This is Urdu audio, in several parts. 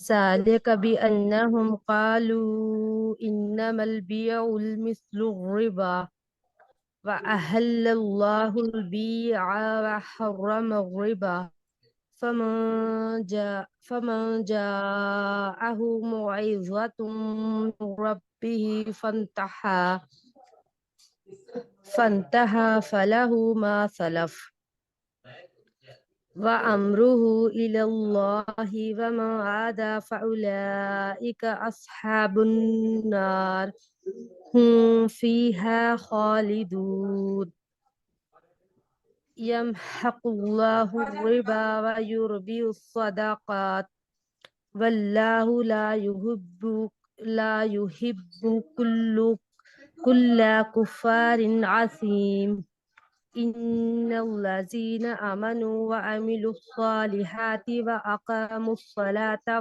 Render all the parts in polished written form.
ذلك بأنهم قالوا إنما البيع مثل الربا وأحل الله البيع وحرم الربا فمن جاءه موعظة من ربه فانتهى فله ما سلف وأمره إلى الله ومن عاد فأولئك أصحاب النار هم فيها خالدون يمحق الله الربا ويربي الصدقات والله لا يحب كل كفار عظيم. إن الذين آمنوا وعملوا الصالحات وأقاموا الصلاة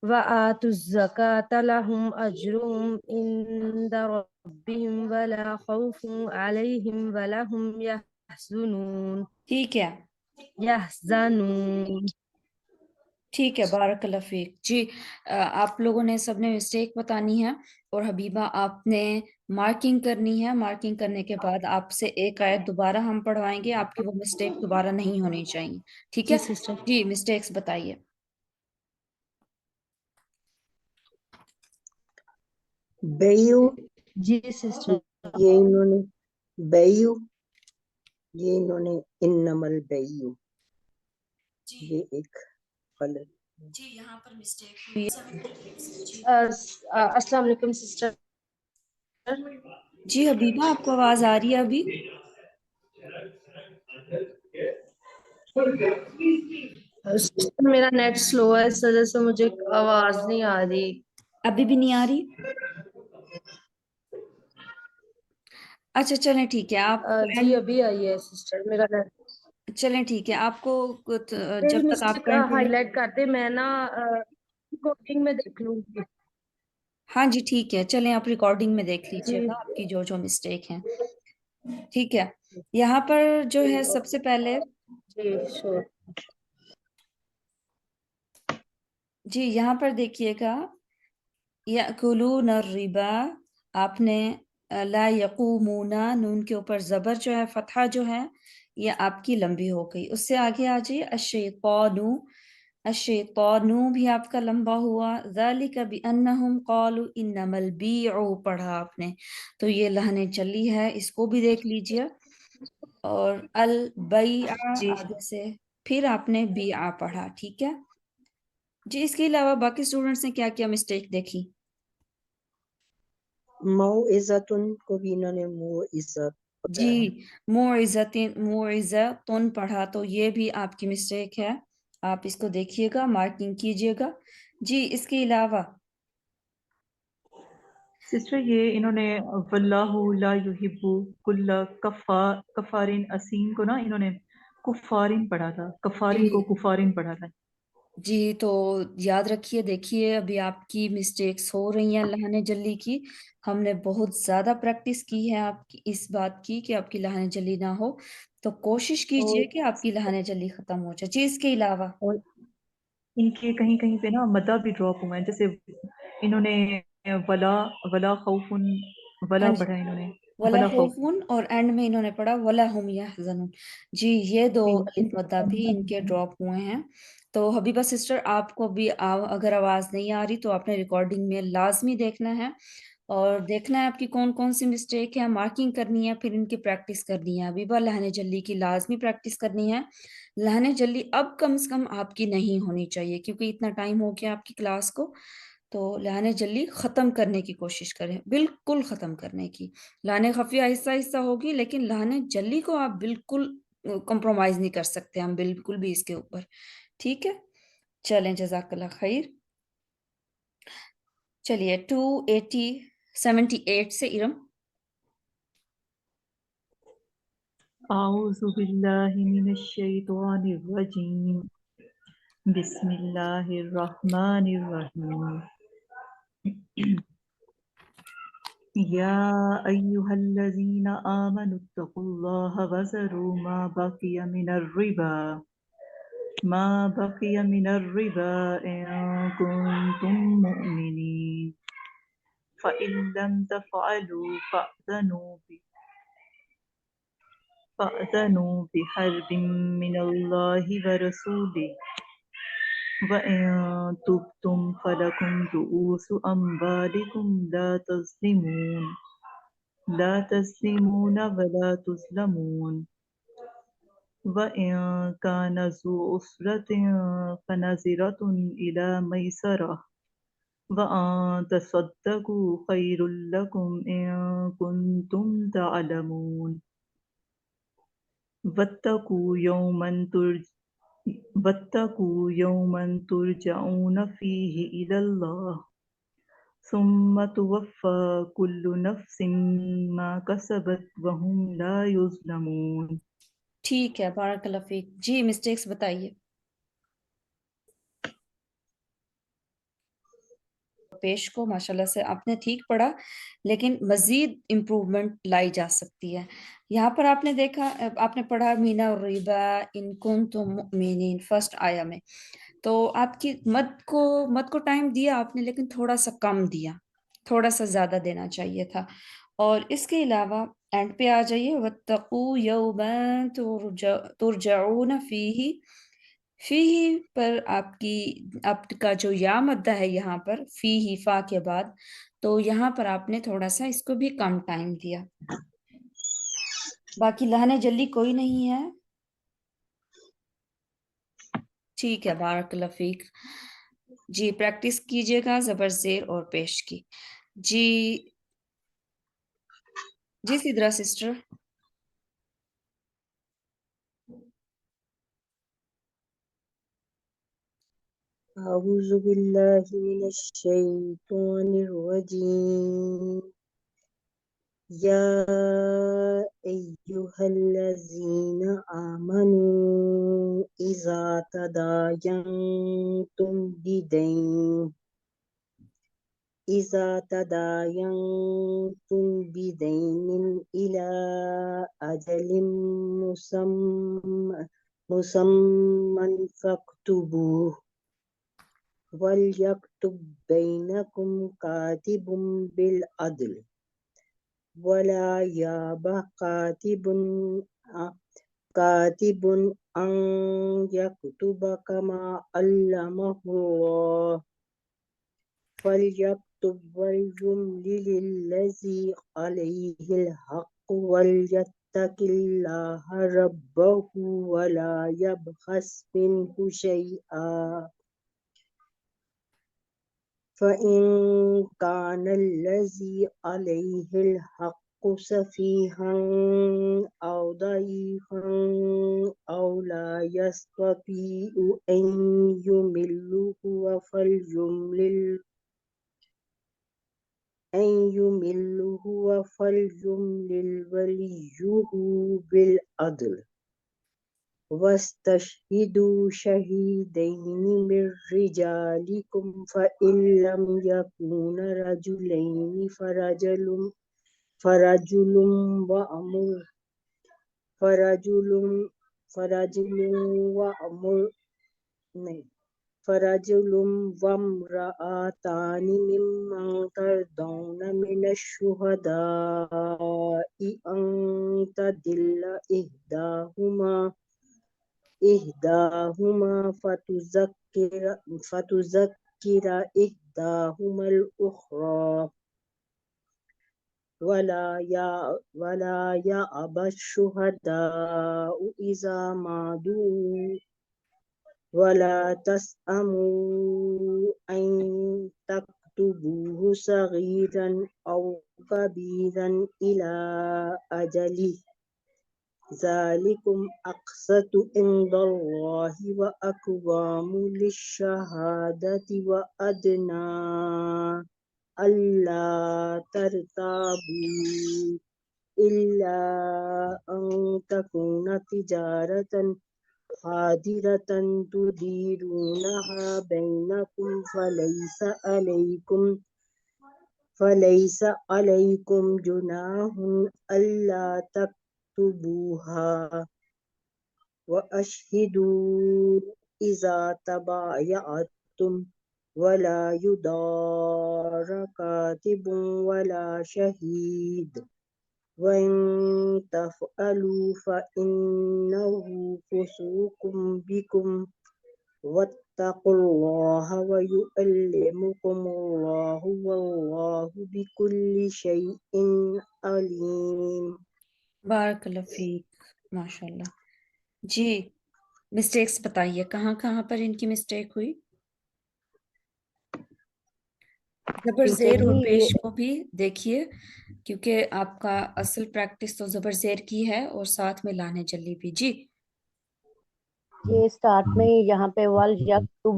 وآتوا الزكاة لهم أجرهم عند ربهم ولا خوف عليهم ولا هم ٹھیک ہے يحزنون. ٹھیک ہے، بارک اللہ فیک جی۔ آپ لوگوں نے سب نے مسٹیک بتانی ہے، اور حبیبہ آپ نے مارکنگ کرنی ہے۔ مارکنگ کرنے کے بعد آپ سے ایک آیت دوبارہ ہم پڑھوائیں گے، آپ کی وہ مسٹیک دوبارہ نہیں ہونی چاہیے، ٹھیک ہے؟ جی سسٹر. جی مسٹیکس بتائیے۔ بیو، جی سسٹر. یہ انہوں نے بیو، یہ انہوں نے انمل بیو، یہ ایک غلط۔ جی یہاں پر مسٹیک ہوئی ہے۔ السلام علیکم سسٹر. جی حبیبہ آپ کو آواز آ رہی ہے ابھی؟ میرا نیٹ سلو ہے، اس وجہ سے مجھے آواز نہیں آ رہی. ابھی بھی نہیں آ رہی؟ اچھا چلیں ٹھیک ہے، آپ جی ابھی آئی ہے سسٹر میرا نیٹ. چلیں ٹھیک ہے، آپ کو میری جب تک آپ مسٹیک ہائی کنٹینیو، لائٹ کرتے میں نا ریکارڈنگ میں دیکھ لوں گی. ہاں جی ٹھیک ہے، چلیں آپ ریکارڈنگ میں دیکھ لیجئے جی گا آپ کی جو جو مسٹیک ہیں، ٹھیک ہے؟ یہاں پر جو ہے سب سے پہلے، جی شور. جی یہاں پر دیکھیے گا یأکلون الربا، آپ نے لا یقومون، نون کے اوپر زبر جو ہے فتحہ جو ہے یہ آپ کی لمبی ہو گئی۔ اس سے آگے آ جائیے الشیطان، الشیطان بھی آپ کا لمبا ہوا۔ ذالک بانہم قالوا انما البیع پڑھا آپ نے، تو یہ لہن چلی ہے، اس کو بھی دیکھ لیجئے۔ اور البیع جی آگے سے پھر آپ نے بیع پڑھا، ٹھیک ہے جی۔ اس کے علاوہ باقی اسٹوڈنٹس نے کیا کیا مسٹیک دیکھی؟ موعظتن کو بھی انہوں نے موعظت جی موعظتن پڑھا، تو یہ بھی آپ کی مسٹیک ہے، آپ اس کو دیکھیے گا، مارکنگ کیجئے گا جی۔ اس کے علاوہ سسٹر یہ انہوں نے واللہ لا یحب کل کفارن اسیم کو نا انہوں نے کفارن پڑھا تھا، کفارن کو جی کفارن پڑھا تھا۔ جی تو یاد رکھیے، دیکھیے ابھی آپ کی مسٹیکس ہو رہی ہیں لہن جلی کی، ہم نے بہت زیادہ پریکٹس کی ہے آپ کی اس بات کی کہ آپ کی لہن جلی نہ ہو، تو کوشش اور کیجئے کہ آپ کی لہن جلی ختم ہو جائے جی۔ اس کے علاوہ اور ان کے کہیں کہیں پہ نا مدہ بھی ڈراپ ہوئے ہیں، جیسے انہوں نے ولا ولا خوف، ہاں ولا جی، پڑھا انہوں نے ولا ولا خوف۔ خوفن، اور اینڈ میں انہوں نے پڑھا ولا ہم یحزنون جی، یہ دو الف مدہ بھی ان کے ڈراپ ہوئے ہیں۔ تو حبیبہ سسٹر آپ کو بھی اگر آواز نہیں آ رہی تو آپ نے ریکارڈنگ میں لازمی دیکھنا ہے، اور دیکھنا ہے آپ کی کون کون سی مسٹیک ہے، مارکنگ کرنی ہے، پھر ان کی پریکٹس کرنی ہے۔ حبیبہ لہن جلی کی لازمی پریکٹس کرنی ہے، لہن جلی اب کم سے کم آپ کی نہیں ہونی چاہیے، کیونکہ اتنا ٹائم ہو گیا آپ کی کلاس کو، تو لہن جلی ختم کرنے کی کوشش کریں، بالکل ختم کرنے کی۔ لہن خفیہ آہستہ آہستہ ہوگی، لیکن لہن جلی کو آپ بالکل کمپرومائز نہیں کر سکتے، ہم بالکل بھی اس کے اوپر، ٹھیک ہے؟ چلیں جزاک اللہ خیر۔ چلیے 78 سے ارم۔ اعوذ باللہ من الشیطان الرجیم، بسم اللہ الرحمن الرحیم۔ یا ایہا الذین آمنوا اتقوا اللہ وذروا ما بقی من الربا ان کنتم مؤمنین فإن لم تفعلوا فأذنوا بحرب من الله ورسوله وإن تبتم فلكم رؤوس أموالكم لا تظلمون ولا تظلمون وإن كان ذو عسرة فنظرة إلى ميسرة وأن تصدقوا خير لكم إن كنتم تعلمون واتقوا يوما ترجعون فيه إلى الله ثم توفى كل نفس ما كسبت وهم لا يظلمون. ٹھیک ہے، بارک اللہ فیک. جی مسٹیکس بتائیے. پیش کو ماشاءاللہ سے آپ نے ٹھیک پڑھا، لیکن مزید امپروومنٹ لائی جا سکتی ہے. یہاں پر آپ نے دیکھا، آپ نے پڑھا مینا الربا ان کنتم مؤمنین فرسٹ آیا میں، تو آپ کی مد کو ٹائم دیا آپ نے، لیکن تھوڑا سا کم دیا، تھوڑا سا زیادہ دینا چاہیے تھا. اور اس کے علاوہ اینڈ پہ آ جائیے، وَاتَّقُوا يَوْمًا تُرْجَعُونَ فِيهِ. فی پر آپ کا جو یا مدہ ہے یہاں پر فی ہی فا کے بعد، تو یہاں پر آپ نے تھوڑا سا اس کو بھی کم ٹائم دیا. باقی لہنے جلی کوئی نہیں ہے. ٹھیک ہے، بارک اللہ فیک. جی پریکٹس کیجئے گا زبر زیر اور پیش کی. جی سدرا سسٹر. أعوذ بالله من الشيطان الرجيم. يا أيها الذين آمنوا إذا تداينتم بدين إلى أجل مسمى فاكتبوه، وليكتب بينكم كاتب بالعدل، ولا يأبى كاتب أن يكتب كما علمه الله، فليكتب وليملل الذي عليه الحق وليتق الله ربه ولا يبخس منه شيئا. فإن كان الذي عليه الحق سفيها أو ضعيفا أو لا يستطيع أن يمل هو فليملل وليه بالعدل، واستشهدوا شهيدين من رجالكم فإن لم يكونا رجلين فرجل وامرأتان ممن ترضون من الشهداء أن تضل إحداهما فتذكر إحداهما الأخرى، ولا يأبى الشهداء إذا ما دعوا، ولا تسأموا أن تكتبوه صغيرا أو كبيرا إلى أجله، ذلكم أقسط عند الله وأقوم للشهادة وأدنى ألا ترتابوا إلا أن تكون تجارة حاضرة تديرونها بينكم فليس عليكم جناح ألا تكتبوها، وأشهدوا إذا تبايعتم، ولا يضار كاتب ولا شهيد، وإن تفعلوا فإنه فسوق بكم، واتقوا الله ويعلمكم الله والله بكل شيء عليم. بارک اللہ فیک. ماشاء اللہ. جی مسٹیکس بتائیے، کہاں کہاں پر ان کی مسٹیک ہوئی. زبر ٹیچر زیر اور جی پیش کو بھی دیکھیے، کیونکہ آپ کا اصل پریکٹس تو زبر زیر کی ہے اور ساتھ میں لانے جلی بھی. جی یہ اسٹارٹ میں یہاں پہ وَلْيَكْتُبْ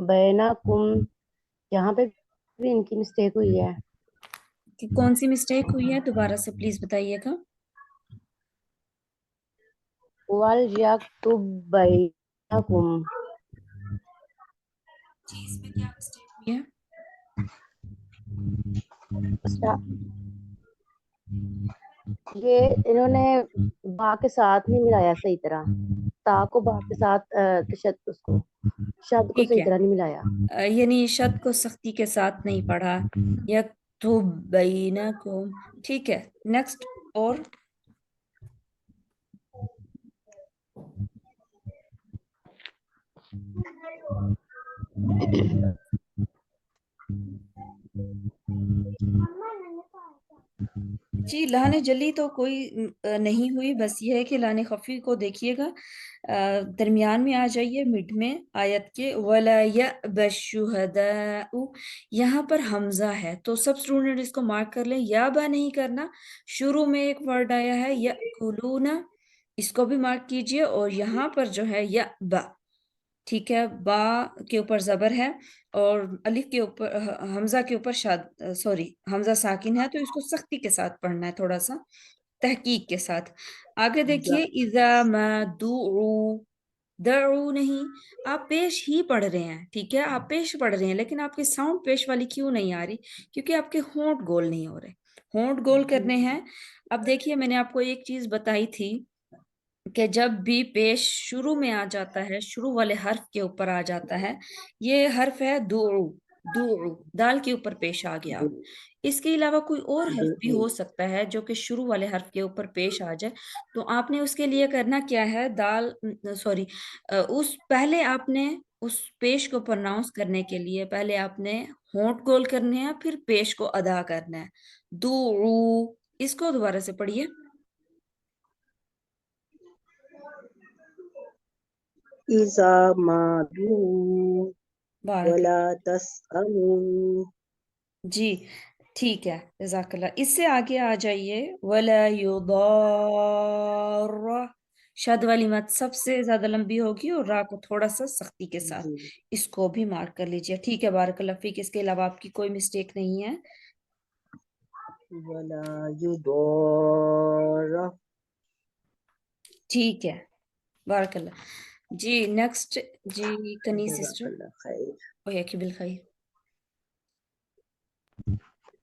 بَيْنَكُمْ، یہاں پہ بھی ان کی مسٹیک ہوئی ہے. کہ کون سی مسٹیک ہوئی ہے دوبارہ سے پلیز بتائیے گا. وَلْيَكْتُبْ بَيْنَكُمْ. جی اس میں کیا مسٹیک ہوئی ہے؟ یہ انہوں نے با کے ساتھ نہیں ملایا صحیح طرح. تا کو با کے ساتھ تشدد اس کو شد کو ٹھیک صحیح ہے. طرح نہیں ملایا. یعنی شد کو سختی کے ساتھ نہیں پڑھا. یکتب بینکم. ٹھیک ہے نیکسٹ. اور جی لان جلی تو کوئی نہیں ہوئی، بس یہ ہے کہ لان خفی کو دیکھیے گا درمیان میں آ جائیے مڈ میں آیت کے وَلَا يَأْبَ الشُّهَدَاءُ. یہاں پر حمزہ ہے تو سب اسٹوڈنٹ اس کو مارک کر لیں. یا با نہیں کرنا. شروع میں ایک ورڈ آیا ہے یَأْکُلُونَ، اس کو بھی مارک کیجئے. اور یہاں پر جو ہے یا با، ٹھیک ہے، با کے اوپر زبر ہے اور الف کے اوپر حمزہ کے اوپر حمزہ ساکن ہے، تو اس کو سختی کے ساتھ پڑھنا ہے، تھوڑا سا تحقیق کے ساتھ. آگے دیکھیے اذا ما دعو. دعو نہیں، آپ پیش ہی پڑھ رہے ہیں، ٹھیک ہے، آپ پیش پڑھ رہے ہیں لیکن آپ کی ساؤنڈ پیش والی کیوں نہیں آ رہی؟ کیونکہ آپ کے ہونٹ گول نہیں ہو رہے. ہونٹ گول کرنے ہیں. اب دیکھیے میں نے آپ کو ایک چیز بتائی تھی کہ جب بھی پیش شروع میں آ جاتا ہے، شروع والے حرف کے اوپر آ جاتا ہے، یہ حرف ہے دعو. دعو دال کے اوپر پیش آ گیا. اس کے علاوہ کوئی اور حرف بھی ہو سکتا ہے جو کہ شروع والے حرف کے اوپر پیش آ جائے، تو آپ نے اس کے لیے کرنا کیا ہے، پہلے آپ نے اس پیش کو پرناؤنس کرنے کے لیے پہلے آپ نے ہونٹ گول کرنے ہیں، پھر پیش کو ادا کرنا ہے. دعو. اس کو دوبارہ سے پڑھیے. إذا ما دعوا بارک. ولا تسأموا. جی ٹھیک ہے جزاک اللہ. اس سے آگے آ جائیے ولا یضار. شد والی مت سب سے زیادہ لمبی ہوگی اور را کو تھوڑا سا سختی کے ساتھ. اس کو بھی مارک کر لیجئے. ٹھیک ہے بارک اللہ فیک. اس کے علاوہ آپ کی کوئی مسٹیک نہیں ہے. ولا يضار. ٹھیک ہے بارک اللہ. جی نیکسٹ. جی کنی جزاک سسٹر. اللہ خیر. ویاکی بالخیر.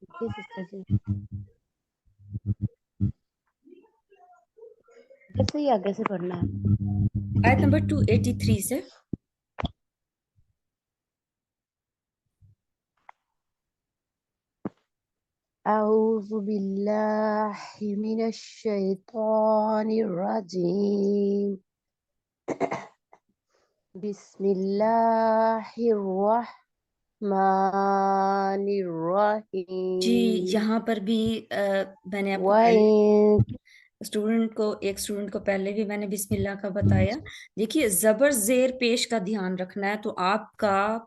جی سسٹر جی کیسے ہی آگے سے پڑھنا ہے. آیت نمبر 283 سے. أعوذ بالله من الشيطان الرجيم. بسم الله الرحمن جی الرحيم. یہاں پر بھی میں نے آپ کو وَإِن ایک اسٹوڈنٹ کو پہلے بھی میں نے بسم اللہ کا بتایا. دیکھیے زبر زیر پیش کا دھیان رکھنا ہے، تو آپ کا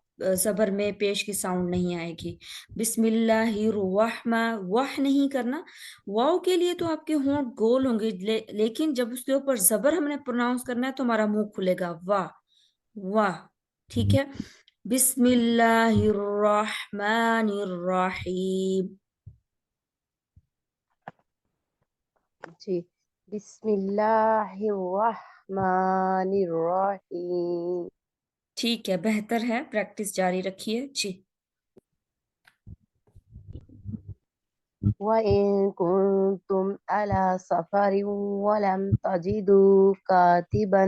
زبر میں پیش کی ساؤنڈ نہیں آئے گی. بسم اللہ الرحمن، واہ نہیں کرنا. واو کے لیے تو آپ کے ہونٹ گول ہوں گے، لیکن جب اس کے اوپر زبر ہم نے پروناؤنس کرنا ہے تو ہمارا منہ کھلے گا. واہ واہ. ٹھیک ہے. بسم اللہ الرحمن الرحیم. جی بسم اللہ الرحمن الرحیم. ٹھیک ہے بہتر ہے، پریکٹس جاری رکھیے. جی وَإِن كُنتُمْ عَلَى سَفَرٍ وَلَمْ تَجِدُوا كَاتِبًا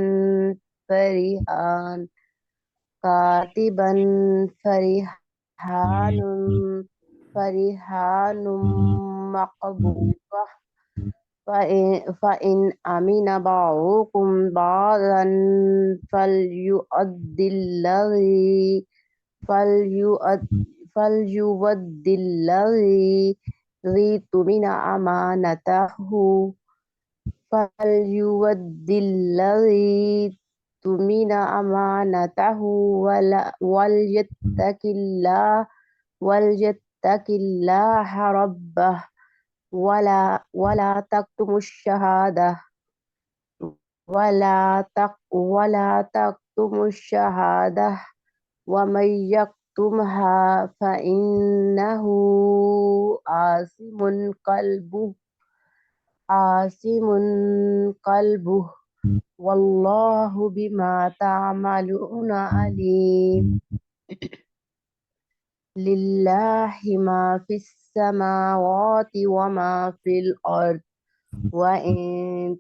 فرهان مقبوضة. فإن أمن بعضكم بعضا فليؤد الذي اؤتمن أمانته وليتق الله ربه ولا تكتموا الشهادة ومن فَأَخَذْتُمْهَا فَإِنَّهُ عَاصِمٌ قَلْبُهُ وَاللَّهُ بِمَا تَعْمَلُونَ عَلِيمٌ لِلَّهِ مَا فِي السَّمَاوَاتِ وَمَا فِي الْأَرْضِ وَإِن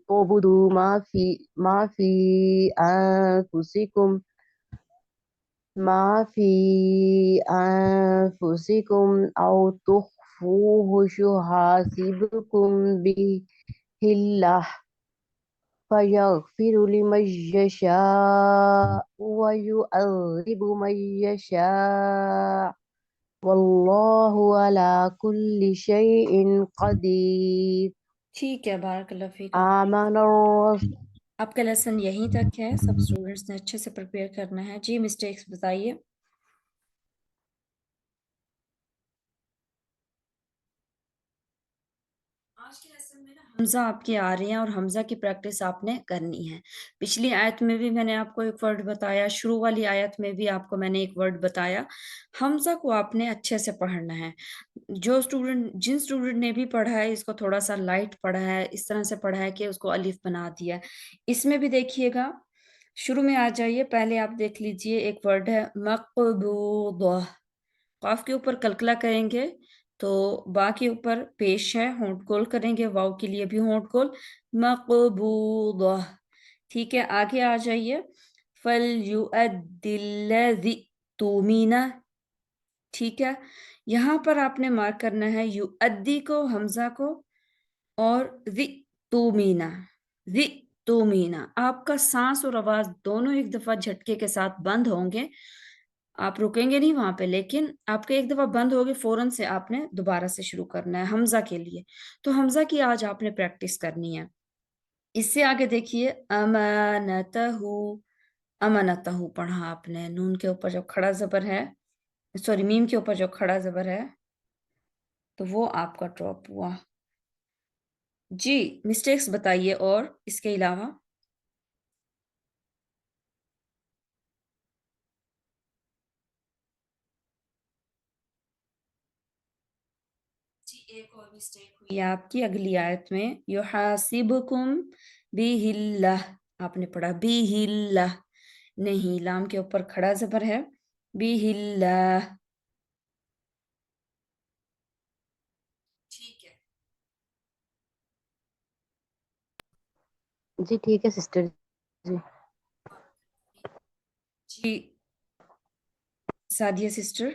تُبْدُوا مَا فِي أَنفُسِكُمْ أَوْ تُخْفُوهُ يُحَاسِبْكُم بِهِ اللَّهُ فَيَغْفِرُ لِمَن يَشَاءُ وَيُعَذِّبُ مَن يَشَاءُ وَاللَّهُ عَلَى كُلِّ شَيْءٍ قَدِيرٌ ٹھیک ہے، بارک اللہ فیک۔ آمن الرسول آپ کا لیسن یہیں تک ہے، سب اسٹوڈنٹس نے اچھے سے پریپیئر کرنا ہے۔ جی مسٹیکس بتائیے۔ آج کے لیسن میں نا حمزہ آپ کے آ رہے ہیں اور حمزہ کی پریکٹس آپ نے کرنی ہے۔ پچھلی آیت میں بھی میں نے آپ کو ایک ورڈ بتایا، شروع والی آیت میں بھی آپ کو میں نے ایک ورڈ بتایا۔ حمزہ کو آپ نے اچھے سے پڑھنا ہے۔ جن اسٹوڈنٹ نے بھی پڑھا ہے اس کو تھوڑا سا لائٹ پڑھا ہے، اس طرح سے پڑھا ہے کہ اس کو الف بنا دیا ہے۔ اس میں بھی دیکھیے گا، شروع میں آ جائیے، پہلے آپ دیکھ لیجئے ایک ورڈ ہے مقبوضہ، قاف کے اوپر کلکلا کریں گے تو با کے اوپر پیش ہے، ہونٹ گول کریں گے، واؤ کے لیے بھی ہونٹ گول، مقبوضہ۔ ٹھیک ہے، آگے آ جائیے، فَلْيُؤَدِّ الَّذِي تُؤْمِنَ۔ ٹھیک ہے، یہاں پر آپ نے مارک کرنا ہے یؤدی کو، حمزہ کو، اور ذی تومینا، ذی تومینا۔ آپ کا سانس اور آواز دونوں ایک دفعہ جھٹکے کے ساتھ بند ہوں گے، آپ رکیں گے نہیں وہاں پہ، لیکن آپ کے ایک دفعہ بند ہوگے فوراً سے آپ نے دوبارہ سے شروع کرنا ہے حمزہ کے لیے۔ تو حمزہ کی آج آپ نے پریکٹس کرنی ہے۔ اس سے آگے دیکھیے امانتہ، امانتہ پڑھا آپ نے، نون کے اوپر جو کھڑا زبر ہے، سوری میم کے اوپر جو کھڑا زبر ہے تو وہ آپ کا ڈراپ ہوا۔ جی مسٹیکس بتائیے اور اس کے علاوہ۔ جی ایک اور مسٹیک ہوئی ہے آپ کی اگلی آیت میں، یحاسبکم بہ اللہ، آپ نے پڑھا بہ اللہ، نہیں، لام کے اوپر کھڑا زبر ہے، بہ اللہ۔ ٹھیک ہے جی ٹھیک ہے سسٹر جی۔ جی سعدیہ سسٹر،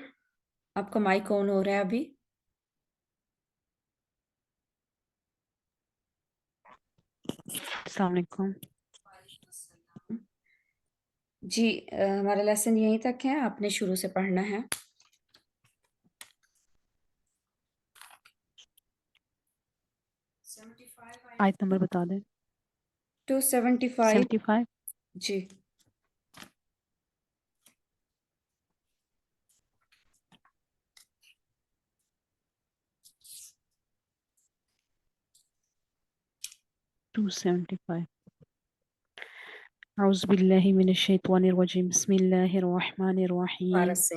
آپ کا مائک آن ہو رہا ہے ابھی۔ السلام علیکم۔ جی ہمارا لیسن یہیں تک ہے، آپ نے شروع سے پڑھنا ہے۔ آیت نمبر بتا دیں۔ 275۔ 75۔ جی اعوذ باللہ من الشیطان الرجیم، بسم اللہ الرحمن الرحیم۔ دوبارہ سے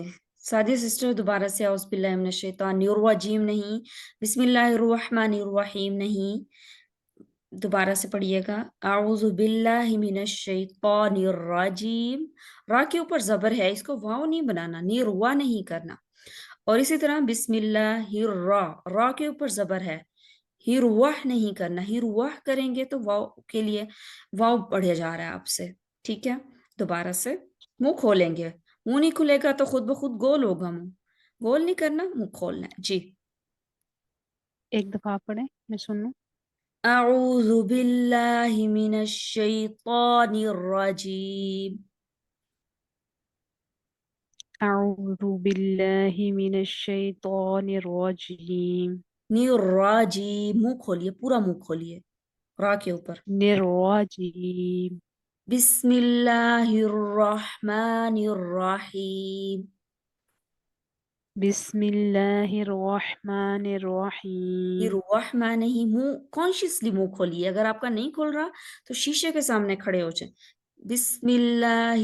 سعدیہ سسٹر، دوبارہ سے اعوذ باللہ من الشیطان الرجیم نہیں، بسم اللہ الرحمن الرحیم نہیں، دوبارہ سے پڑھیے گا، اعوذ باللہ من الشیطان الرجیم، را کے اوپر زبر ہے، اس کو واو نہیں بنانا، نیروا نہیں کرنا۔ اور اسی طرح بسم اللہ الرا، را کے اوپر زبر ہے، ہیروہ نہیں کرنا، ہیروہ کریں گے تو واو کے لیے واو پڑھے جا رہا ہے آپ سے۔ ٹھیک ہے، دوبارہ سے منہ کھولیں گے، منہ نہیں کھلے گا تو خود بخود گول ہوگا، منہ گول نہیں کرنا، منہ کھولنا ہے۔ جی ایک دفعہ آپ پڑھیں، میں سن لوں۔ اعوذ باللہ من الشیطان الرجیم، اعوذ باللہ من الشیطان الرجیم، الرجیم، منہ کھولیے، پورا منہ کھولیے را کے اوپر۔ الرجیم، بسم اللہ الرحمن الرحیم، بسم اللہ الرحمن الرحیم، الرحمن ہی، منہ کانشیسلی منہ کھولیے، اگر آپ کا نہیں کھل رہا تو شیشے کے سامنے کھڑے ہو جائیں، بسم اللہ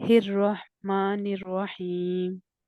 الرحمن الرحيم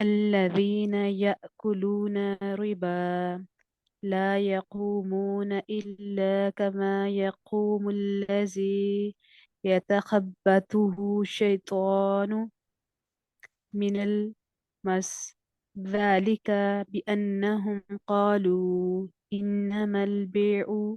الذين يأكلون ربا لا يقومون إلا كما يقوم الذي يتخبطه الشيطان من المس ذلك بأنهم قالوا إنما البيع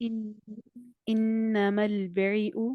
إن إنما البيع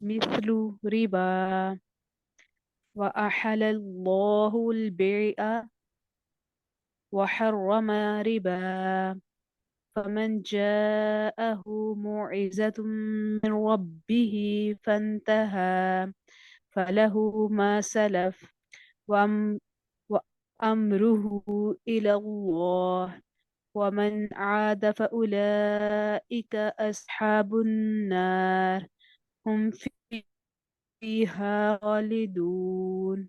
مثل ربا وأحل الله البيع وحرم ربا فمن جاءه موعظة من ربه فانتهى فله ما سلف وأم وأمره إلى الله ومن عاد فأولئك أصحاب النار هم فيها خالدون.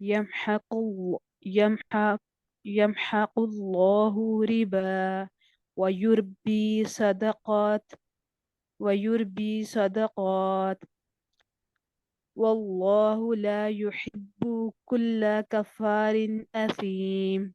يمحق يمحق الله ربا ويربي صدقات ويربي صدقات والله لا يحب كل كفار أثيم.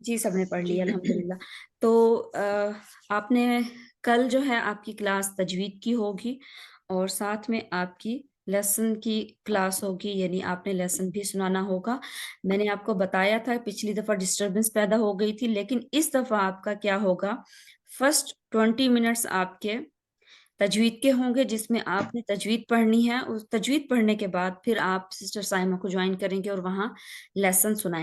جی سب نے پڑھ لیا الحمدللہ. تو آپ نے کل جو ہے آپ کی کلاس تجوید کی ہوگی اور ساتھ میں آپ کی لیسن کی کلاس ہوگی، یعنی آپ نے لیسن بھی سنانا ہوگا. میں نے آپ کو بتایا تھا پچھلی دفعہ ڈسٹربنس پیدا ہو گئی تھی، لیکن اس دفعہ آپ کا کیا ہوگا، فرسٹ 20 منٹس آپ کے تجوید کے ہوں گے جس میں آپ نے تجوید پڑھنی ہے. اس تجوید پڑھنے کے بعد پھر آپ سسٹر سائمہ کو جوائن کریں گے اور وہاں لیسن سنائیں